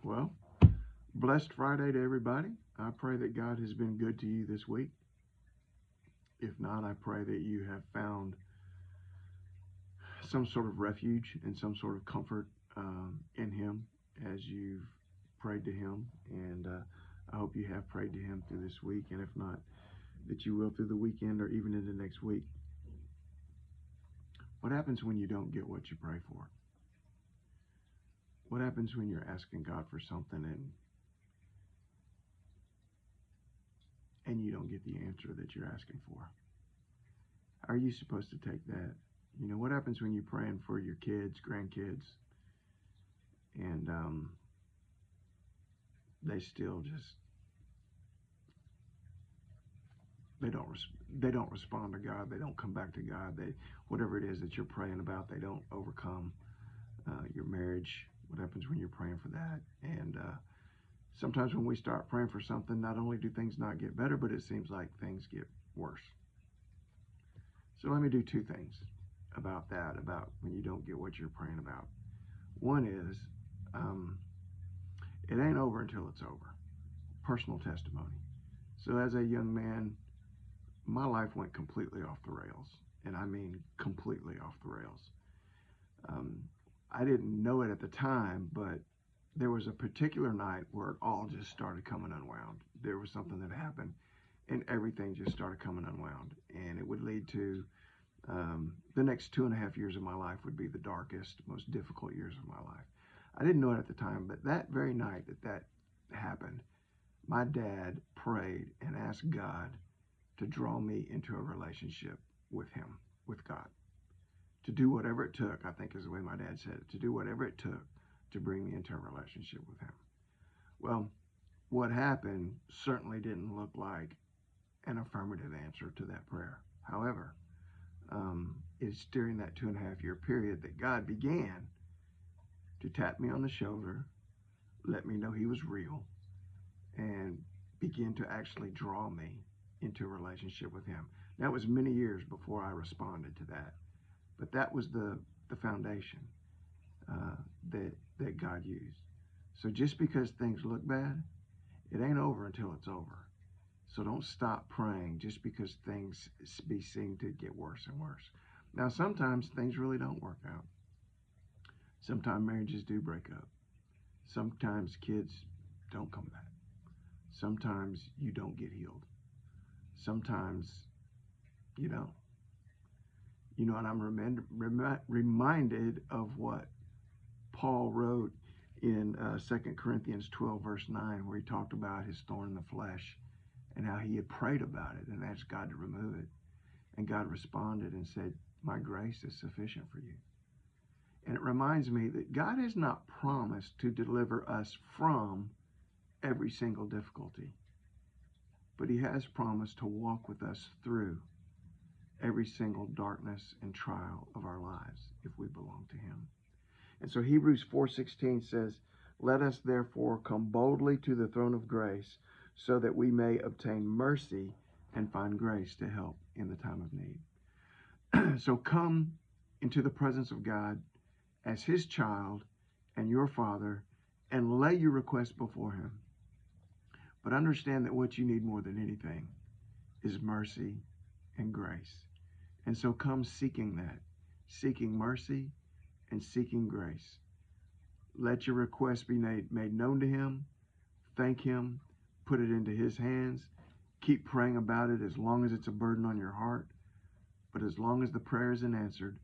Well, blessed Friday to everybody. I pray that God has been good to you this week. If not, I pray that you have found some sort of refuge and some sort of comfort in Him as you've prayed to Him. And I hope you have prayed to Him through this week. And if not, that you will through the weekend or even into next week. What happens when you don't get what you pray for? What happens when you're asking God for something and you don't get the answer that you're asking for? How are you supposed to take that? You know, what happens when you're praying for your kids, grandkids, and they still just they don't respond to God. They don't come back to God. They, whatever it is that you're praying about, they don't overcome your marriage. What happens when you're praying for that? And sometimes when we start praying for something, not only do things not get better, but it seems like things get worse. So let me do two things about that, about when you don't get what you're praying about. One is, it ain't over until it's over. Personal testimony. So as a young man, my life went completely off the rails. And I mean completely off the rails. I didn't know it at the time, but there was a particular night where it all just started coming unwound. There was something that happened, and everything just started coming unwound. And it would lead to the next 2.5 years of my life would be the darkest, most difficult years of my life. I didn't know it at the time, but that very night that happened, my dad prayed and asked God to draw me into a relationship with Him, with God. To do whatever it took, I think is the way my dad said it, to do whatever it took to bring me into a relationship with Him. Well, what happened certainly didn't look like an affirmative answer to that prayer. However, it's during that 2.5 year period that God began to tap me on the shoulder, let me know He was real, and begin to actually draw me into a relationship with Him. That was many years before I responded to that. But that was the foundation that God used. So just because things look bad, it ain't over until it's over. So don't stop praying just because things seem to get worse and worse. Now, sometimes things really don't work out. Sometimes marriages do break up. Sometimes kids don't come back. Sometimes you don't get healed. Sometimes you don't. You know, and I'm reminded of what Paul wrote in 2 Corinthians 12, verse 9, where he talked about his thorn in the flesh and how he had prayed about it and asked God to remove it. And God responded and said, "My grace is sufficient for you." And it reminds me that God has not promised to deliver us from every single difficulty, but He has promised to walk with us through every single darkness and trial of our lives if we belong to Him. And so Hebrews 4:16 says, "Let us therefore come boldly to the throne of grace so that we may obtain mercy and find grace to help in the time of need." So come into the presence of God as His child and your Father and lay your request before Him. But understand that what you need more than anything is mercy and grace. And so come seeking that, seeking mercy and seeking grace. Let your request be made known to Him. Thank Him. Put it into His hands. Keep praying about it as long as it's a burden on your heart. But as long as the prayer isn't answered,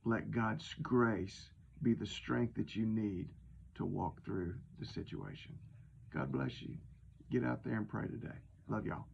let God's grace be the strength that you need to walk through the situation. God bless you. Get out there and pray today. Love y'all.